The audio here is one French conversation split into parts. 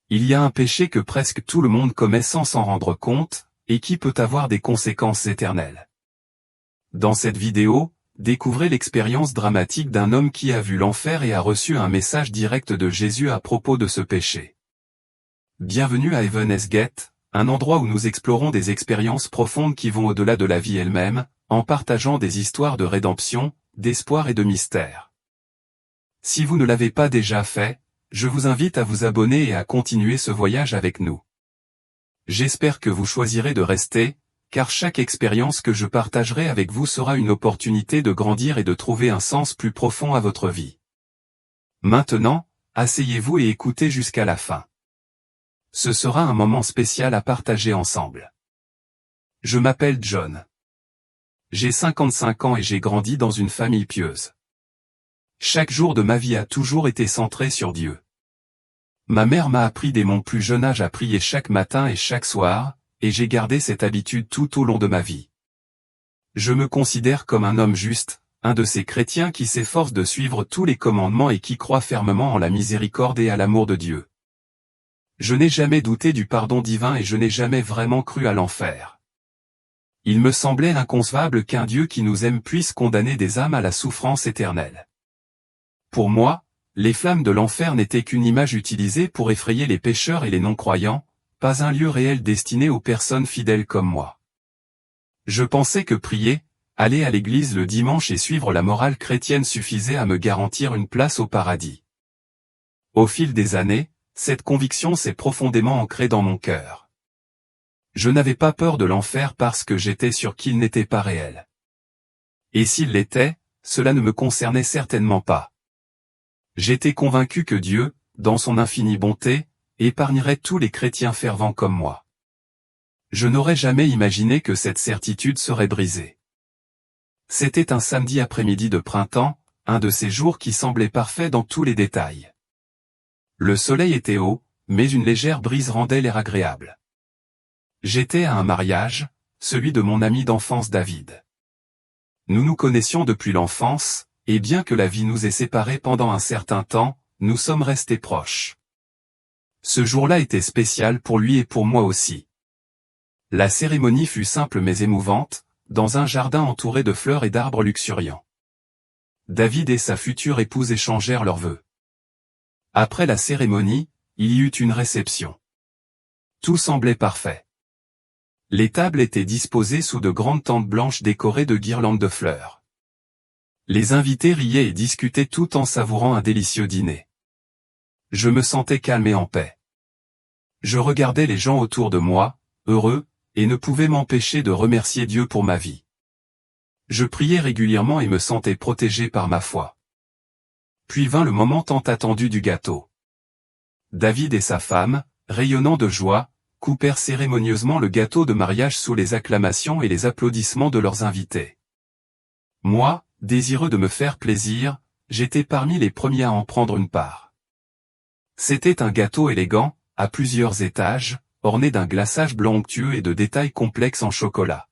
Il y a un péché que presque tout le monde commet sans s'en rendre compte, et qui peut avoir des conséquences éternelles. Dans cette vidéo, découvrez l'expérience dramatique d'un homme qui a vu l'enfer et a reçu un message direct de Jésus à propos de ce péché. Bienvenue à Heaven's Gate, un endroit où nous explorons des expériences profondes qui vont au-delà de la vie elle-même, en partageant des histoires de rédemption, d'espoir et de mystère. Si vous ne l'avez pas déjà fait, je vous invite à vous abonner et à continuer ce voyage avec nous. J'espère que vous choisirez de rester, car chaque expérience que je partagerai avec vous sera une opportunité de grandir et de trouver un sens plus profond à votre vie. Maintenant, asseyez-vous et écoutez jusqu'à la fin. Ce sera un moment spécial à partager ensemble. Je m'appelle John. J'ai 55 ans et j'ai grandi dans une famille pieuse. Chaque jour de ma vie a toujours été centré sur Dieu. Ma mère m'a appris dès mon plus jeune âge à prier chaque matin et chaque soir, et j'ai gardé cette habitude tout au long de ma vie. Je me considère comme un homme juste, un de ces chrétiens qui s'efforcent de suivre tous les commandements et qui croient fermement en la miséricorde et à l'amour de Dieu. Je n'ai jamais douté du pardon divin et je n'ai jamais vraiment cru à l'enfer. Il me semblait inconcevable qu'un Dieu qui nous aime puisse condamner des âmes à la souffrance éternelle. Pour moi, les flammes de l'enfer n'étaient qu'une image utilisée pour effrayer les pécheurs et les non-croyants, pas un lieu réel destiné aux personnes fidèles comme moi. Je pensais que prier, aller à l'église le dimanche et suivre la morale chrétienne suffisait à me garantir une place au paradis. Au fil des années, cette conviction s'est profondément ancrée dans mon cœur. Je n'avais pas peur de l'enfer parce que j'étais sûr qu'il n'était pas réel. Et s'il l'était, cela ne me concernait certainement pas. J'étais convaincu que Dieu, dans son infinie bonté, épargnerait tous les chrétiens fervents comme moi. Je n'aurais jamais imaginé que cette certitude serait brisée. C'était un samedi après-midi de printemps, un de ces jours qui semblaient parfaits dans tous les détails. Le soleil était haut, mais une légère brise rendait l'air agréable. J'étais à un mariage, celui de mon ami d'enfance David. Nous nous connaissions depuis l'enfance, et bien que la vie nous ait séparés pendant un certain temps, nous sommes restés proches. Ce jour-là était spécial pour lui et pour moi aussi. La cérémonie fut simple mais émouvante, dans un jardin entouré de fleurs et d'arbres luxuriants. David et sa future épouse échangèrent leurs vœux. Après la cérémonie, il y eut une réception. Tout semblait parfait. Les tables étaient disposées sous de grandes tentes blanches décorées de guirlandes de fleurs. Les invités riaient et discutaient tout en savourant un délicieux dîner. Je me sentais calme et en paix. Je regardais les gens autour de moi, heureux, et ne pouvais m'empêcher de remercier Dieu pour ma vie. Je priais régulièrement et me sentais protégé par ma foi. Puis vint le moment tant attendu du gâteau. David et sa femme, rayonnant de joie, coupèrent cérémonieusement le gâteau de mariage sous les acclamations et les applaudissements de leurs invités. Moi, désireux de me faire plaisir, j'étais parmi les premiers à en prendre une part. C'était un gâteau élégant, à plusieurs étages, orné d'un glaçage blanc onctueux et de détails complexes en chocolat.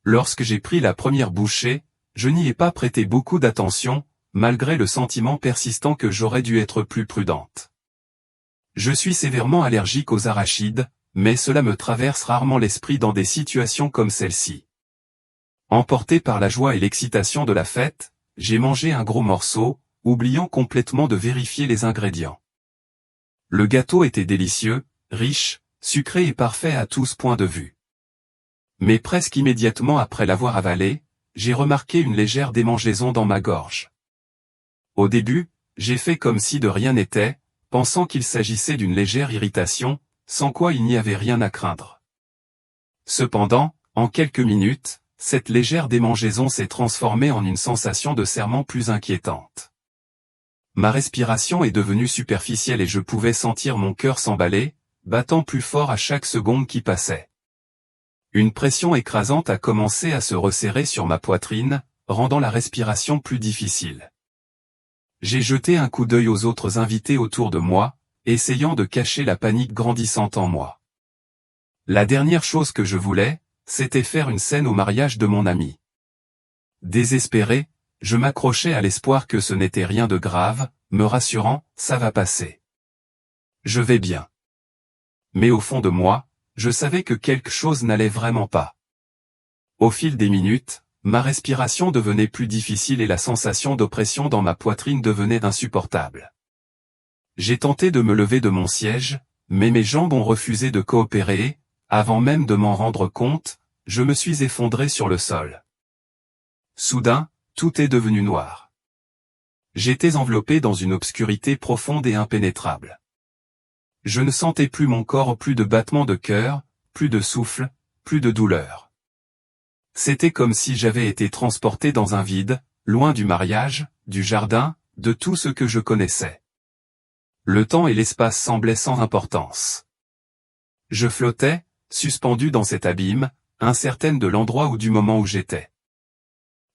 Lorsque j'ai pris la première bouchée, je n'y ai pas prêté beaucoup d'attention, malgré le sentiment persistant que j'aurais dû être plus prudente. Je suis sévèrement allergique aux arachides, mais cela me traverse rarement l'esprit dans des situations comme celle-ci. Emporté par la joie et l'excitation de la fête, j'ai mangé un gros morceau, oubliant complètement de vérifier les ingrédients. Le gâteau était délicieux, riche, sucré et parfait à tous points de vue. Mais presque immédiatement après l'avoir avalé, j'ai remarqué une légère démangeaison dans ma gorge. Au début, j'ai fait comme si de rien n'était, pensant qu'il s'agissait d'une légère irritation, sans quoi il n'y avait rien à craindre. Cependant, en quelques minutes, cette légère démangeaison s'est transformée en une sensation de serrement plus inquiétante. Ma respiration est devenue superficielle et je pouvais sentir mon cœur s'emballer, battant plus fort à chaque seconde qui passait. Une pression écrasante a commencé à se resserrer sur ma poitrine, rendant la respiration plus difficile. J'ai jeté un coup d'œil aux autres invités autour de moi, essayant de cacher la panique grandissante en moi. La dernière chose que je voulais, c'était faire une scène au mariage de mon ami. Désespéré, je m'accrochais à l'espoir que ce n'était rien de grave, me rassurant, ça va passer. Je vais bien. Mais au fond de moi, je savais que quelque chose n'allait vraiment pas. Au fil des minutes, ma respiration devenait plus difficile et la sensation d'oppression dans ma poitrine devenait insupportable. J'ai tenté de me lever de mon siège, mais mes jambes ont refusé de coopérer et, avant même de m'en rendre compte, je me suis effondré sur le sol. Soudain, tout est devenu noir. J'étais enveloppé dans une obscurité profonde et impénétrable. Je ne sentais plus mon corps, plus de battements de cœur, plus de souffle, plus de douleur. C'était comme si j'avais été transporté dans un vide, loin du mariage, du jardin, de tout ce que je connaissais. Le temps et l'espace semblaient sans importance. Je flottais, suspendu dans cet abîme, incertaine de l'endroit ou du moment où j'étais.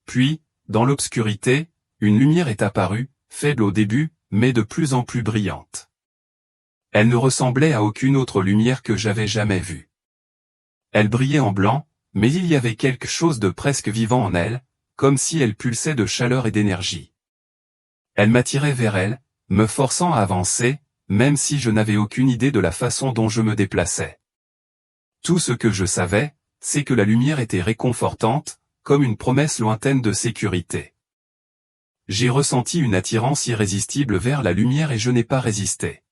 Puis, dans l'obscurité, une lumière est apparue, faible au début, mais de plus en plus brillante. Elle ne ressemblait à aucune autre lumière que j'avais jamais vue. Elle brillait en blanc, mais il y avait quelque chose de presque vivant en elle, comme si elle pulsait de chaleur et d'énergie. Elle m'attirait vers elle, me forçant à avancer, même si je n'avais aucune idée de la façon dont je me déplaçais. Tout ce que je savais, c'est que la lumière était réconfortante, comme une promesse lointaine de sécurité. J'ai ressenti une attirance irrésistible vers la lumière et je n'ai pas résisté.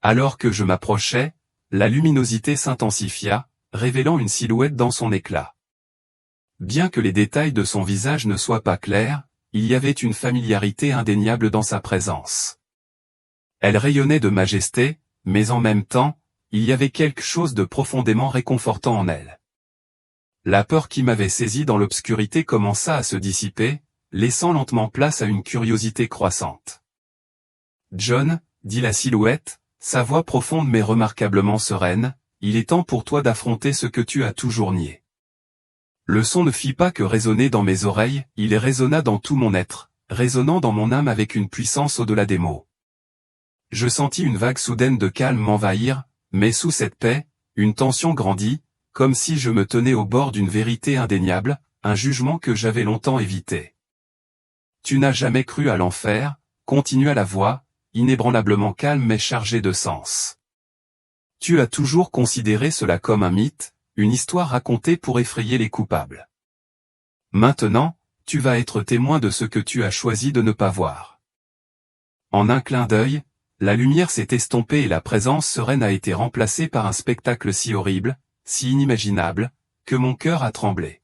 Alors que je m'approchais, la luminosité s'intensifia, révélant une silhouette dans son éclat. Bien que les détails de son visage ne soient pas clairs, il y avait une familiarité indéniable dans sa présence. Elle rayonnait de majesté, mais en même temps, il y avait quelque chose de profondément réconfortant en elle. La peur qui m'avait saisi dans l'obscurité commença à se dissiper, laissant lentement place à une curiosité croissante. « John, » dit la silhouette, sa voix profonde mais remarquablement sereine, « il est temps pour toi d'affronter ce que tu as toujours nié. » Le son ne fit pas que résonner dans mes oreilles, il résonna dans tout mon être, résonnant dans mon âme avec une puissance au-delà des mots. Je sentis une vague soudaine de calme m'envahir, mais sous cette paix, une tension grandit, comme si je me tenais au bord d'une vérité indéniable, un jugement que j'avais longtemps évité. « Tu n'as jamais cru à l'enfer », continua la voix, inébranlablement calme mais chargée de sens. « Tu as toujours considéré cela comme un mythe, une histoire racontée pour effrayer les coupables. Maintenant, tu vas être témoin de ce que tu as choisi de ne pas voir. » En un clin d'œil, la lumière s'est estompée et la présence sereine a été remplacée par un spectacle si horrible, si inimaginable, que mon cœur a tremblé.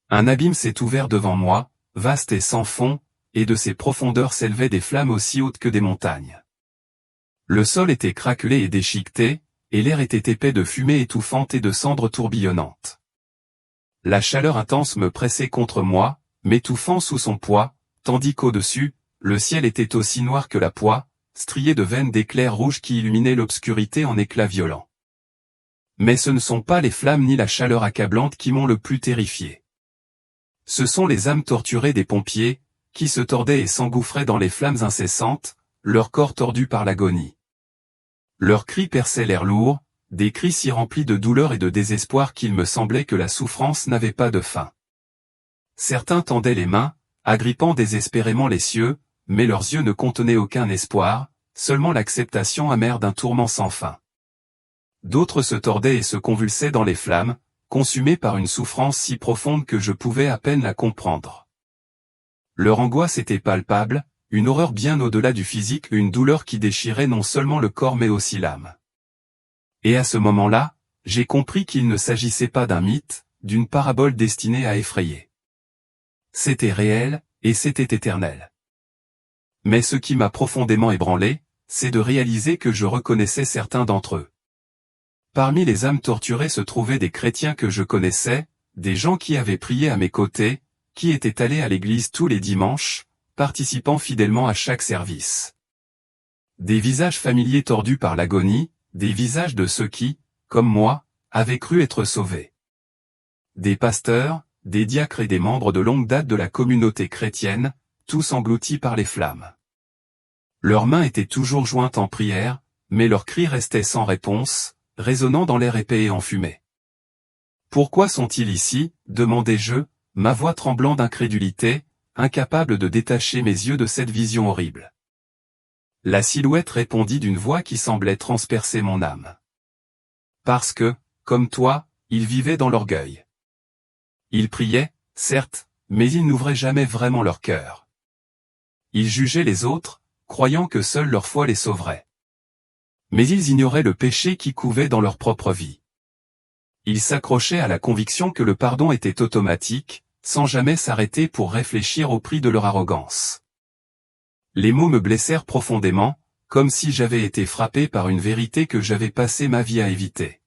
Un abîme s'est ouvert devant moi, vaste et sans fond, et de ses profondeurs s'élevaient des flammes aussi hautes que des montagnes. Le sol était craquelé et déchiqueté, et l'air était épais de fumée étouffante et de cendres tourbillonnantes. La chaleur intense me pressait contre moi, m'étouffant sous son poids, tandis qu'au-dessus, le ciel était aussi noir que la poix, strié de veines d'éclairs rouges qui illuminaient l'obscurité en éclats violents. Mais ce ne sont pas les flammes ni la chaleur accablante qui m'ont le plus terrifié. Ce sont les âmes torturées des pompiers, qui se tordaient et s'engouffraient dans les flammes incessantes, leur corps tordu par l'agonie. Leurs cris perçaient l'air lourd, des cris si remplis de douleur et de désespoir qu'il me semblait que la souffrance n'avait pas de fin. Certains tendaient les mains, agrippant désespérément les cieux, mais leurs yeux ne contenaient aucun espoir, seulement l'acceptation amère d'un tourment sans fin. D'autres se tordaient et se convulsaient dans les flammes, consumés par une souffrance si profonde que je pouvais à peine la comprendre. Leur angoisse était palpable, une horreur bien au-delà du physique, une douleur qui déchirait non seulement le corps mais aussi l'âme. Et à ce moment-là, j'ai compris qu'il ne s'agissait pas d'un mythe, d'une parabole destinée à effrayer. C'était réel, et c'était éternel. Mais ce qui m'a profondément ébranlé, c'est de réaliser que je reconnaissais certains d'entre eux. Parmi les âmes torturées se trouvaient des chrétiens que je connaissais, des gens qui avaient prié à mes côtés, qui étaient allés à l'église tous les dimanches, participant fidèlement à chaque service. Des visages familiers tordus par l'agonie, des visages de ceux qui, comme moi, avaient cru être sauvés. Des pasteurs, des diacres et des membres de longue date de la communauté chrétienne, tous engloutis par les flammes. Leurs mains étaient toujours jointes en prière, mais leurs cris restaient sans réponse, résonnant dans l'air épais et enfumé. « Pourquoi sont-ils ici ?» demandai-je, ma voix tremblant d'incrédulité, incapable de détacher mes yeux de cette vision horrible. La silhouette répondit d'une voix qui semblait transpercer mon âme. Parce que, comme toi, ils vivaient dans l'orgueil. Ils priaient, certes, mais ils n'ouvraient jamais vraiment leur cœur. Ils jugeaient les autres, croyant que seule leur foi les sauverait. Mais ils ignoraient le péché qui couvait dans leur propre vie. Ils s'accrochaient à la conviction que le pardon était automatique, sans jamais s'arrêter pour réfléchir au prix de leur arrogance. Les mots me blessèrent profondément, comme si j'avais été frappé par une vérité que j'avais passé ma vie à éviter.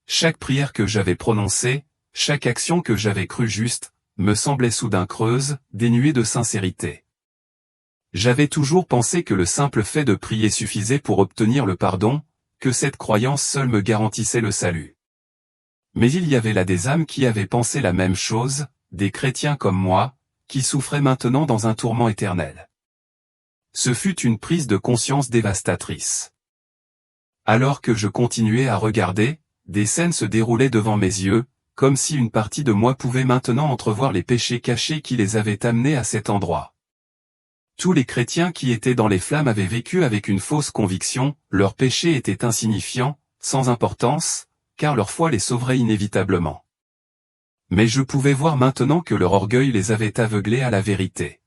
Chaque prière que j'avais prononcée, chaque action que j'avais crue juste, me semblait soudain creuse, dénuée de sincérité. J'avais toujours pensé que le simple fait de prier suffisait pour obtenir le pardon, que cette croyance seule me garantissait le salut. Mais il y avait là des âmes qui avaient pensé la même chose, des chrétiens comme moi, qui souffraient maintenant dans un tourment éternel. Ce fut une prise de conscience dévastatrice. Alors que je continuais à regarder, des scènes se déroulaient devant mes yeux, comme si une partie de moi pouvait maintenant entrevoir les péchés cachés qui les avaient amenés à cet endroit. Tous les chrétiens qui étaient dans les flammes avaient vécu avec une fausse conviction, leur péché était insignifiant, sans importance, car leur foi les sauverait inévitablement. Mais je pouvais voir maintenant que leur orgueil les avait aveuglés à la vérité.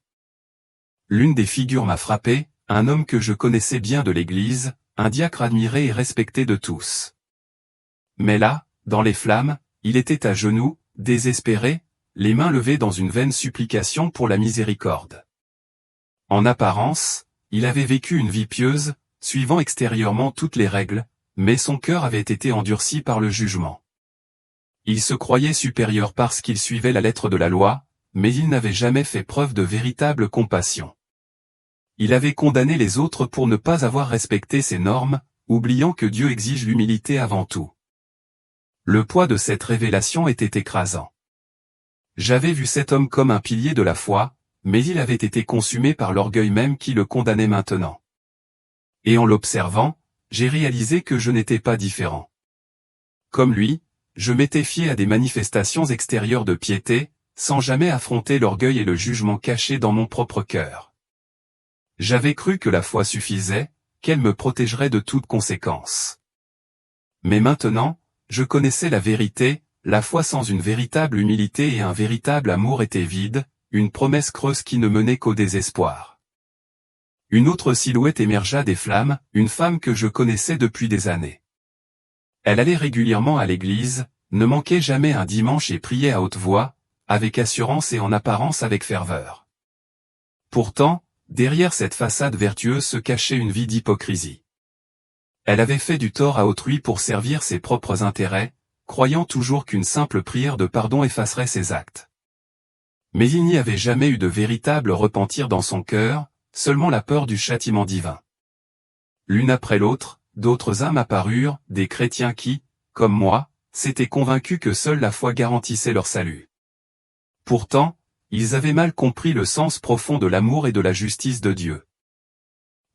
L'une des figures m'a frappé, un homme que je connaissais bien de l'Église, un diacre admiré et respecté de tous. Mais là, dans les flammes, il était à genoux, désespéré, les mains levées dans une vaine supplication pour la miséricorde. En apparence, il avait vécu une vie pieuse, suivant extérieurement toutes les règles, mais son cœur avait été endurci par le jugement. Il se croyait supérieur parce qu'il suivait la lettre de la loi, mais il n'avait jamais fait preuve de véritable compassion. Il avait condamné les autres pour ne pas avoir respecté ses normes, oubliant que Dieu exige l'humilité avant tout. Le poids de cette révélation était écrasant. J'avais vu cet homme comme un pilier de la foi, mais il avait été consumé par l'orgueil même qui le condamnait maintenant. Et en l'observant, j'ai réalisé que je n'étais pas différent. Comme lui, je m'étais fié à des manifestations extérieures de piété, sans jamais affronter l'orgueil et le jugement caché dans mon propre cœur. J'avais cru que la foi suffisait, qu'elle me protégerait de toute conséquence. Mais maintenant, je connaissais la vérité, la foi sans une véritable humilité et un véritable amour était vide, une promesse creuse qui ne menait qu'au désespoir. Une autre silhouette émergea des flammes, une femme que je connaissais depuis des années. Elle allait régulièrement à l'église, ne manquait jamais un dimanche et priait à haute voix, avec assurance et en apparence avec ferveur. Pourtant, derrière cette façade vertueuse se cachait une vie d'hypocrisie. Elle avait fait du tort à autrui pour servir ses propres intérêts, croyant toujours qu'une simple prière de pardon effacerait ses actes. Mais il n'y avait jamais eu de véritable repentir dans son cœur, seulement la peur du châtiment divin. L'une après l'autre, d'autres âmes apparurent, des chrétiens qui, comme moi, s'étaient convaincus que seule la foi garantissait leur salut. Pourtant, ils avaient mal compris le sens profond de l'amour et de la justice de Dieu.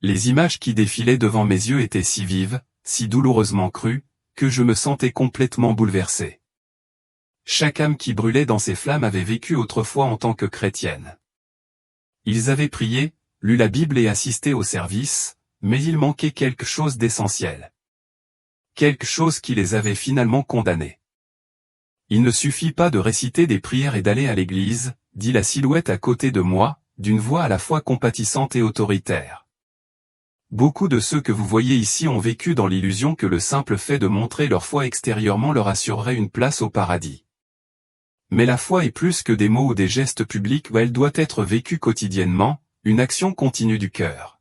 Les images qui défilaient devant mes yeux étaient si vives, si douloureusement crues, que je me sentais complètement bouleversé. Chaque âme qui brûlait dans ces flammes avait vécu autrefois en tant que chrétienne. Ils avaient prié, lu la Bible et assisté au service, mais il manquait quelque chose d'essentiel. Quelque chose qui les avait finalement condamnés. Il ne suffit pas de réciter des prières et d'aller à l'église, dit la silhouette à côté de moi, d'une voix à la fois compatissante et autoritaire. Beaucoup de ceux que vous voyez ici ont vécu dans l'illusion que le simple fait de montrer leur foi extérieurement leur assurerait une place au paradis. Mais la foi est plus que des mots ou des gestes publics où elle doit être vécue quotidiennement, une action continue du cœur.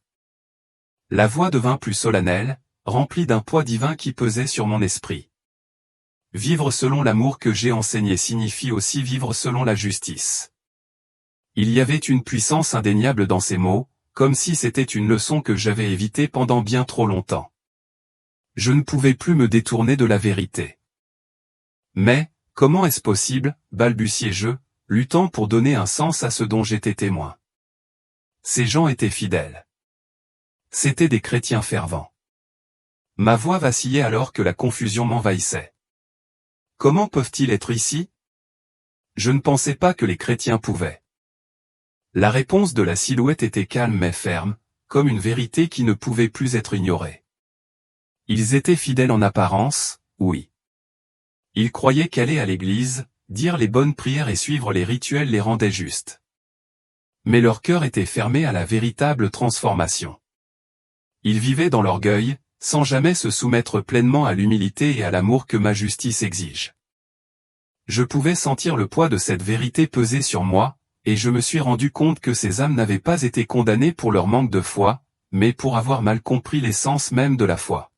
La voix devint plus solennelle, remplie d'un poids divin qui pesait sur mon esprit. Vivre selon l'amour que j'ai enseigné signifie aussi vivre selon la justice. Il y avait une puissance indéniable dans ces mots, comme si c'était une leçon que j'avais évitée pendant bien trop longtemps. Je ne pouvais plus me détourner de la vérité. Mais, comment est-ce possible, balbutiai-je, luttant pour donner un sens à ce dont j'étais témoin. Ces gens étaient fidèles. C'étaient des chrétiens fervents. Ma voix vacillait alors que la confusion m'envahissait. Comment peuvent-ils être ici? Je ne pensais pas que les chrétiens pouvaient. La réponse de la silhouette était calme mais ferme, comme une vérité qui ne pouvait plus être ignorée. Ils étaient fidèles en apparence, oui. Ils croyaient qu'aller à l'église, dire les bonnes prières et suivre les rituels les rendait justes. Mais leur cœur était fermé à la véritable transformation. Ils vivaient dans l'orgueil, sans jamais se soumettre pleinement à l'humilité et à l'amour que ma justice exige. Je pouvais sentir le poids de cette vérité peser sur moi, et je me suis rendu compte que ces âmes n'avaient pas été condamnées pour leur manque de foi, mais pour avoir mal compris l'essence même de la foi.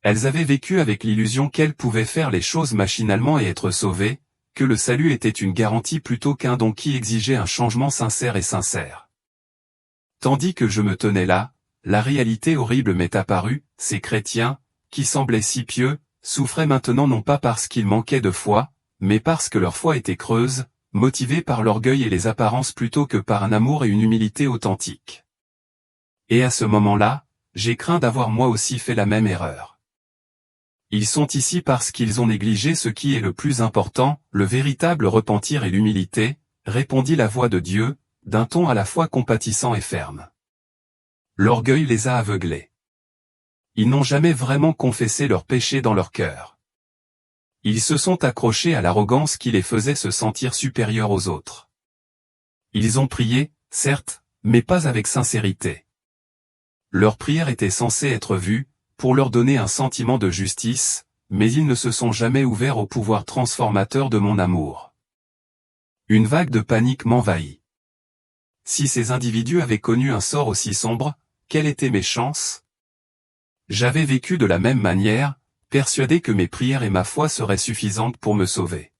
Elles avaient vécu avec l'illusion qu'elles pouvaient faire les choses machinalement et être sauvées, que le salut était une garantie plutôt qu'un don qui exigeait un changement sincère et sincère. Tandis que je me tenais là, la réalité horrible m'est apparue, ces chrétiens, qui semblaient si pieux, souffraient maintenant non pas parce qu'ils manquaient de foi, mais parce que leur foi était creuse, motivée par l'orgueil et les apparences plutôt que par un amour et une humilité authentiques. Et à ce moment-là, j'ai craint d'avoir moi aussi fait la même erreur. Ils sont ici parce qu'ils ont négligé ce qui est le plus important, le véritable repentir et l'humilité, répondit la voix de Dieu, d'un ton à la fois compatissant et ferme. L'orgueil les a aveuglés. Ils n'ont jamais vraiment confessé leurs péchés dans leur cœur. Ils se sont accrochés à l'arrogance qui les faisait se sentir supérieurs aux autres. Ils ont prié, certes, mais pas avec sincérité. Leur prière était censée être vue, pour leur donner un sentiment de justice, mais ils ne se sont jamais ouverts au pouvoir transformateur de mon amour. Une vague de panique m'envahit. Si ces individus avaient connu un sort aussi sombre, quelles étaient mes chances? J'avais vécu de la même manière, persuadé que mes prières et ma foi seraient suffisantes pour me sauver.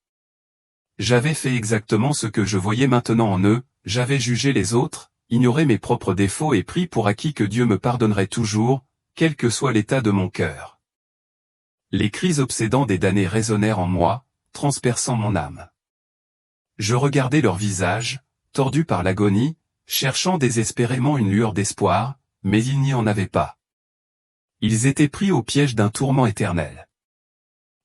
J'avais fait exactement ce que je voyais maintenant en eux, j'avais jugé les autres, ignoré mes propres défauts et pris pour acquis que Dieu me pardonnerait toujours, quel que soit l'état de mon cœur. Les cris obsédants des damnés résonnèrent en moi, transperçant mon âme. Je regardais leurs visages, tordus par l'agonie, cherchant désespérément une lueur d'espoir, mais il n'y en avait pas. Ils étaient pris au piège d'un tourment éternel.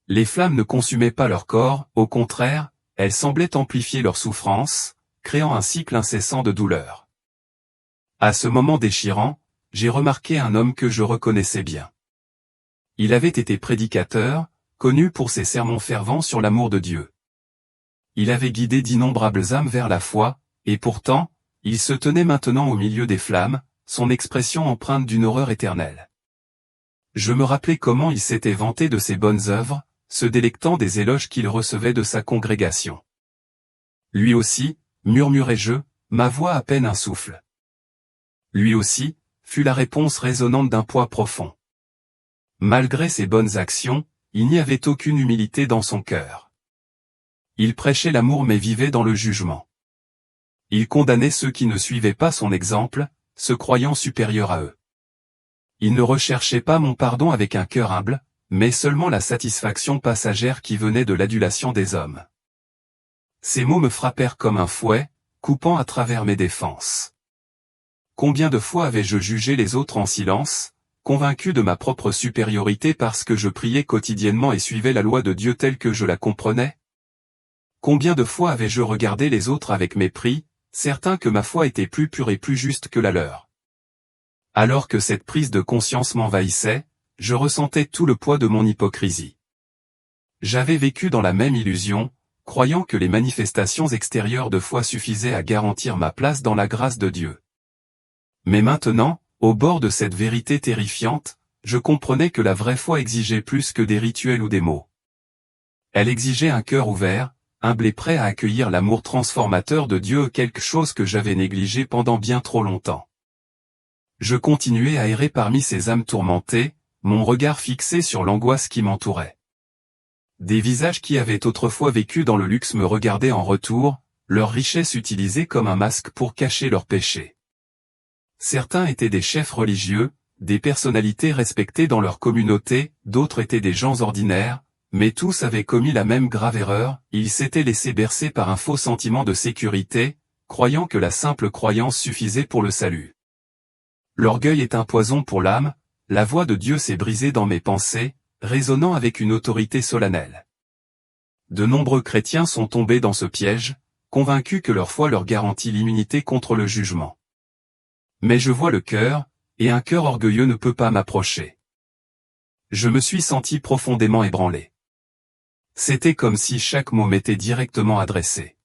Les flammes ne consumaient pas leur corps, au contraire, elles semblaient amplifier leur souffrance, créant un cycle incessant de douleur. À ce moment déchirant, j'ai remarqué un homme que je reconnaissais bien. Il avait été prédicateur, connu pour ses sermons fervents sur l'amour de Dieu. Il avait guidé d'innombrables âmes vers la foi, et pourtant, il se tenait maintenant au milieu des flammes, son expression empreinte d'une horreur éternelle. Je me rappelais comment il s'était vanté de ses bonnes œuvres, se délectant des éloges qu'il recevait de sa congrégation. Lui aussi, murmurai-je, ma voix à peine un souffle. Lui aussi, fut la réponse résonnante d'un poids profond. Malgré ses bonnes actions, il n'y avait aucune humilité dans son cœur. Il prêchait l'amour mais vivait dans le jugement. Il condamnait ceux qui ne suivaient pas son exemple, se croyant supérieurs à eux. Il ne recherchait pas mon pardon avec un cœur humble, mais seulement la satisfaction passagère qui venait de l'adulation des hommes. Ces mots me frappèrent comme un fouet, coupant à travers mes défenses. Combien de fois avais-je jugé les autres en silence, convaincu de ma propre supériorité parce que je priais quotidiennement et suivais la loi de Dieu telle que je la comprenais? Combien de fois avais-je regardé les autres avec mépris, certain que ma foi était plus pure et plus juste que la leur? Alors que cette prise de conscience m'envahissait, je ressentais tout le poids de mon hypocrisie. J'avais vécu dans la même illusion, croyant que les manifestations extérieures de foi suffisaient à garantir ma place dans la grâce de Dieu. Mais maintenant, au bord de cette vérité terrifiante, je comprenais que la vraie foi exigeait plus que des rituels ou des mots. Elle exigeait un cœur ouvert, humble et prêt à accueillir l'amour transformateur de Dieu, quelque chose que j'avais négligé pendant bien trop longtemps. Je continuais à errer parmi ces âmes tourmentées, mon regard fixé sur l'angoisse qui m'entourait. Des visages qui avaient autrefois vécu dans le luxe me regardaient en retour, leur richesse utilisée comme un masque pour cacher leurs péchés. Certains étaient des chefs religieux, des personnalités respectées dans leur communauté, d'autres étaient des gens ordinaires, mais tous avaient commis la même grave erreur, ils s'étaient laissés bercer par un faux sentiment de sécurité, croyant que la simple croyance suffisait pour le salut. L'orgueil est un poison pour l'âme, la voix de Dieu s'est brisée dans mes pensées, résonnant avec une autorité solennelle. De nombreux chrétiens sont tombés dans ce piège, convaincus que leur foi leur garantit l'immunité contre le jugement. Mais je vois le cœur, et un cœur orgueilleux ne peut pas m'approcher. Je me suis senti profondément ébranlé. C'était comme si chaque mot m'était directement adressé.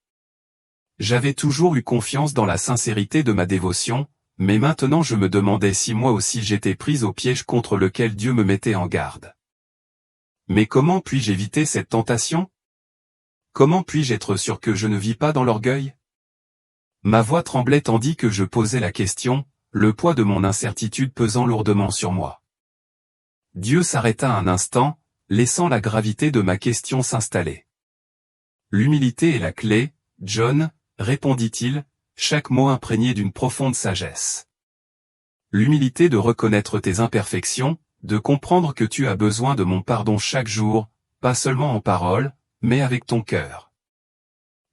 J'avais toujours eu confiance dans la sincérité de ma dévotion, mais maintenant je me demandais si moi aussi j'étais prise au piège contre lequel Dieu me mettait en garde. Mais comment puis-je éviter cette tentation? Comment puis-je être sûr que je ne vis pas dans l'orgueil? Ma voix tremblait tandis que je posais la question, le poids de mon incertitude pesant lourdement sur moi. Dieu s'arrêta un instant, laissant la gravité de ma question s'installer. L'humilité est la clé, John, répondit-il, chaque mot imprégné d'une profonde sagesse. L'humilité de reconnaître tes imperfections, de comprendre que tu as besoin de mon pardon chaque jour, pas seulement en parole, mais avec ton cœur.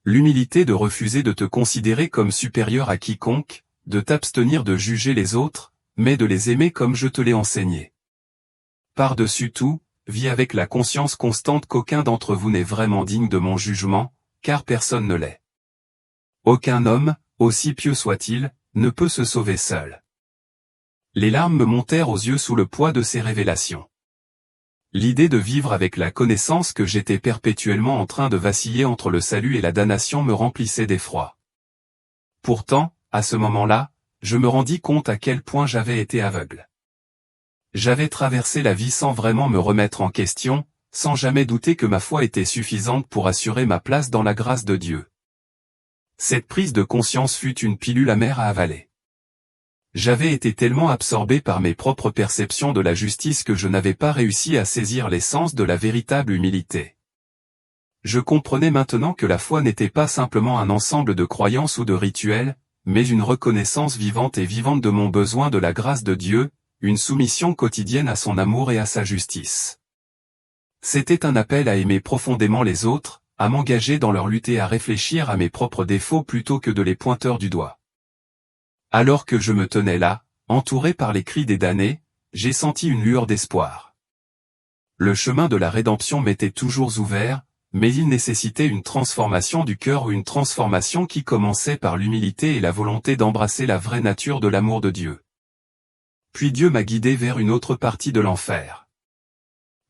L'humilité de refuser de te considérer comme supérieur à quiconque, de t'abstenir de juger les autres, mais de les aimer comme je te l'ai enseigné. Par-dessus tout, vis avec la conscience constante qu'aucun d'entre vous n'est vraiment digne de mon jugement, car personne ne l'est. Aucun homme, aussi pieux soit-il, ne peut se sauver seul. Les larmes me montèrent aux yeux sous le poids de ces révélations. L'idée de vivre avec la connaissance que j'étais perpétuellement en train de vaciller entre le salut et la damnation me remplissait d'effroi. Pourtant, à ce moment-là, je me rendis compte à quel point j'avais été aveugle. J'avais traversé la vie sans vraiment me remettre en question, sans jamais douter que ma foi était suffisante pour assurer ma place dans la grâce de Dieu. Cette prise de conscience fut une pilule amère à avaler. J'avais été tellement absorbé par mes propres perceptions de la justice que je n'avais pas réussi à saisir l'essence de la véritable humilité. Je comprenais maintenant que la foi n'était pas simplement un ensemble de croyances ou de rituels, mais une reconnaissance vivante et vivante de mon besoin de la grâce de Dieu, une soumission quotidienne à son amour et à sa justice. C'était un appel à aimer profondément les autres, à m'engager dans leur lutte et à réfléchir à mes propres défauts plutôt que de les pointer du doigt. Alors que je me tenais là, entouré par les cris des damnés, j'ai senti une lueur d'espoir. Le chemin de la rédemption m'était toujours ouvert, mais il nécessitait une transformation du cœur ou une transformation qui commençait par l'humilité et la volonté d'embrasser la vraie nature de l'amour de Dieu. Puis Dieu m'a guidé vers une autre partie de l'enfer.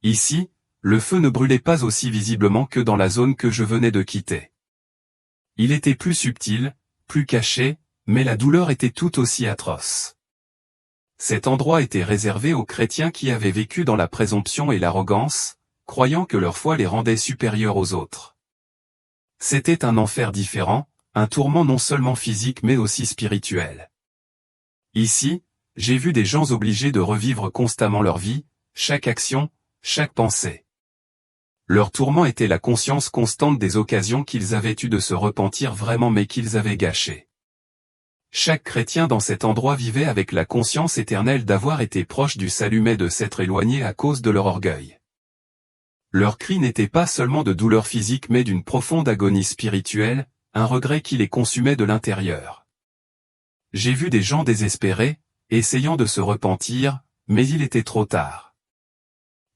Ici, le feu ne brûlait pas aussi visiblement que dans la zone que je venais de quitter. Il était plus subtil, plus caché, mais la douleur était tout aussi atroce. Cet endroit était réservé aux chrétiens qui avaient vécu dans la présomption et l'arrogance, croyant que leur foi les rendait supérieurs aux autres. C'était un enfer différent, un tourment non seulement physique mais aussi spirituel. Ici, j'ai vu des gens obligés de revivre constamment leur vie, chaque action, chaque pensée. Leur tourment était la conscience constante des occasions qu'ils avaient eues de se repentir vraiment mais qu'ils avaient gâchées. Chaque chrétien dans cet endroit vivait avec la conscience éternelle d'avoir été proche du salut mais de s'être éloigné à cause de leur orgueil. Leur cri n'était pas seulement de douleur physique mais d'une profonde agonie spirituelle, un regret qui les consumait de l'intérieur. J'ai vu des gens désespérés, essayant de se repentir, mais il était trop tard.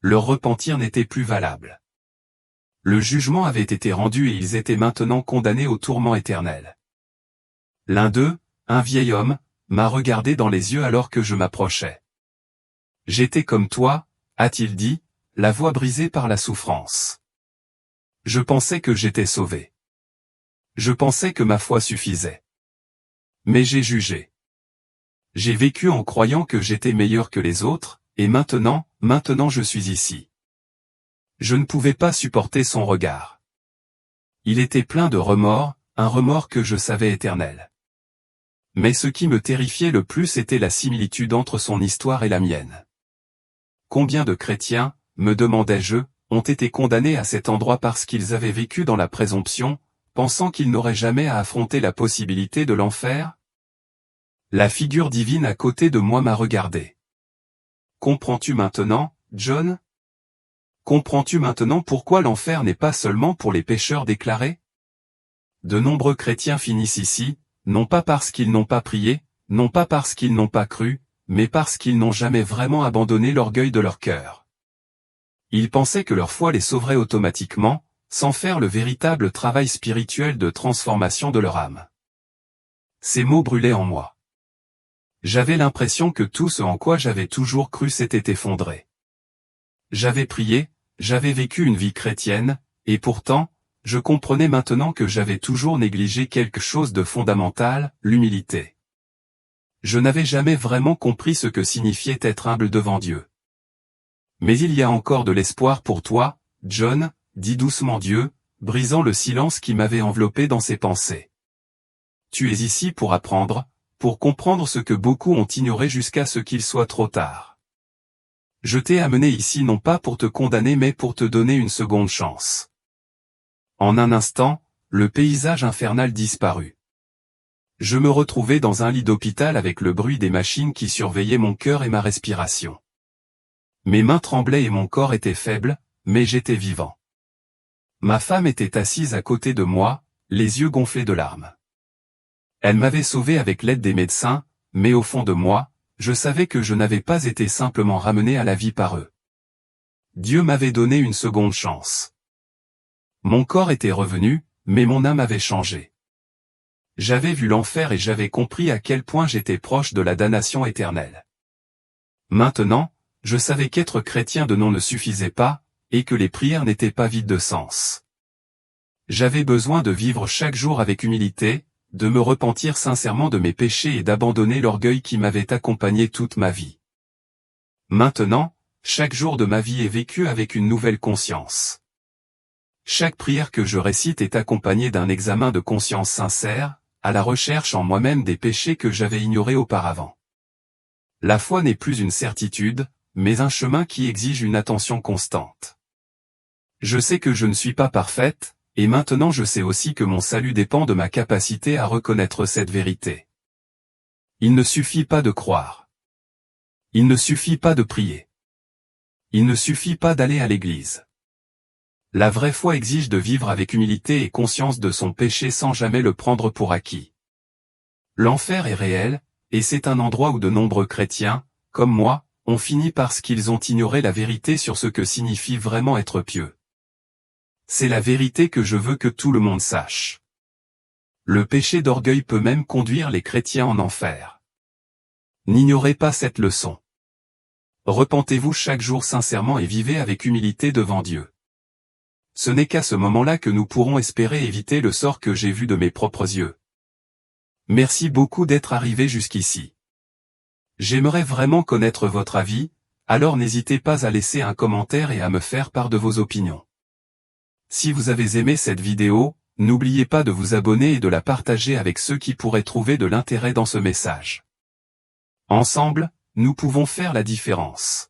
Leur repentir n'était plus valable. Le jugement avait été rendu et ils étaient maintenant condamnés au tourment éternel. L'un d'eux, un vieil homme, m'a regardé dans les yeux alors que je m'approchais. « J'étais comme toi, a-t-il dit, la voix brisée par la souffrance. Je pensais que j'étais sauvé. Je pensais que ma foi suffisait. Mais j'ai jugé. J'ai vécu en croyant que j'étais meilleur que les autres, et maintenant je suis ici. » Je ne pouvais pas supporter son regard. Il était plein de remords, un remords que je savais éternel. Mais ce qui me terrifiait le plus était la similitude entre son histoire et la mienne. Combien de chrétiens, me demandais-je, ont été condamnés à cet endroit parce qu'ils avaient vécu dans la présomption, pensant qu'ils n'auraient jamais à affronter la possibilité de l'enfer? La figure divine à côté de moi m'a regardé. Comprends-tu maintenant, John? Comprends-tu maintenant pourquoi l'enfer n'est pas seulement pour les pécheurs déclarés? De nombreux chrétiens finissent ici, non pas parce qu'ils n'ont pas prié, non pas parce qu'ils n'ont pas cru, mais parce qu'ils n'ont jamais vraiment abandonné l'orgueil de leur cœur. Ils pensaient que leur foi les sauverait automatiquement, sans faire le véritable travail spirituel de transformation de leur âme. Ces mots brûlaient en moi. J'avais l'impression que tout ce en quoi j'avais toujours cru s'était effondré. J'avais prié, j'avais vécu une vie chrétienne, et pourtant, je comprenais maintenant que j'avais toujours négligé quelque chose de fondamental, l'humilité. Je n'avais jamais vraiment compris ce que signifiait être humble devant Dieu. Mais il y a encore de l'espoir pour toi, John, dit doucement Dieu, brisant le silence qui m'avait enveloppé dans ses pensées. Tu es ici pour apprendre, pour comprendre ce que beaucoup ont ignoré jusqu'à ce qu'il soit trop tard. Je t'ai amené ici non pas pour te condamner mais pour te donner une seconde chance. En un instant, le paysage infernal disparut. Je me retrouvais dans un lit d'hôpital avec le bruit des machines qui surveillaient mon cœur et ma respiration. Mes mains tremblaient et mon corps était faible, mais j'étais vivant. Ma femme était assise à côté de moi, les yeux gonflés de larmes. Elle m'avait sauvé avec l'aide des médecins, mais au fond de moi, je savais que je n'avais pas été simplement ramené à la vie par eux. Dieu m'avait donné une seconde chance. Mon corps était revenu, mais mon âme avait changé. J'avais vu l'enfer et j'avais compris à quel point j'étais proche de la damnation éternelle. Maintenant, je savais qu'être chrétien de nom ne suffisait pas, et que les prières n'étaient pas vides de sens. J'avais besoin de vivre chaque jour avec humilité, de me repentir sincèrement de mes péchés et d'abandonner l'orgueil qui m'avait accompagné toute ma vie. Maintenant, chaque jour de ma vie est vécu avec une nouvelle conscience. Chaque prière que je récite est accompagnée d'un examen de conscience sincère, à la recherche en moi-même des péchés que j'avais ignorés auparavant. La foi n'est plus une certitude, mais un chemin qui exige une attention constante. Je sais que je ne suis pas parfaite, et maintenant je sais aussi que mon salut dépend de ma capacité à reconnaître cette vérité. Il ne suffit pas de croire. Il ne suffit pas de prier. Il ne suffit pas d'aller à l'église. La vraie foi exige de vivre avec humilité et conscience de son péché sans jamais le prendre pour acquis. L'enfer est réel, et c'est un endroit où de nombreux chrétiens, comme moi, ont fini parce qu'ils ont ignoré la vérité sur ce que signifie vraiment être pieux. C'est la vérité que je veux que tout le monde sache. Le péché d'orgueil peut même conduire les chrétiens en enfer. N'ignorez pas cette leçon. Repentez-vous chaque jour sincèrement et vivez avec humilité devant Dieu. Ce n'est qu'à ce moment-là que nous pourrons espérer éviter le sort que j'ai vu de mes propres yeux. Merci beaucoup d'être arrivé jusqu'ici. J'aimerais vraiment connaître votre avis, alors n'hésitez pas à laisser un commentaire et à me faire part de vos opinions. Si vous avez aimé cette vidéo, n'oubliez pas de vous abonner et de la partager avec ceux qui pourraient trouver de l'intérêt dans ce message. Ensemble, nous pouvons faire la différence.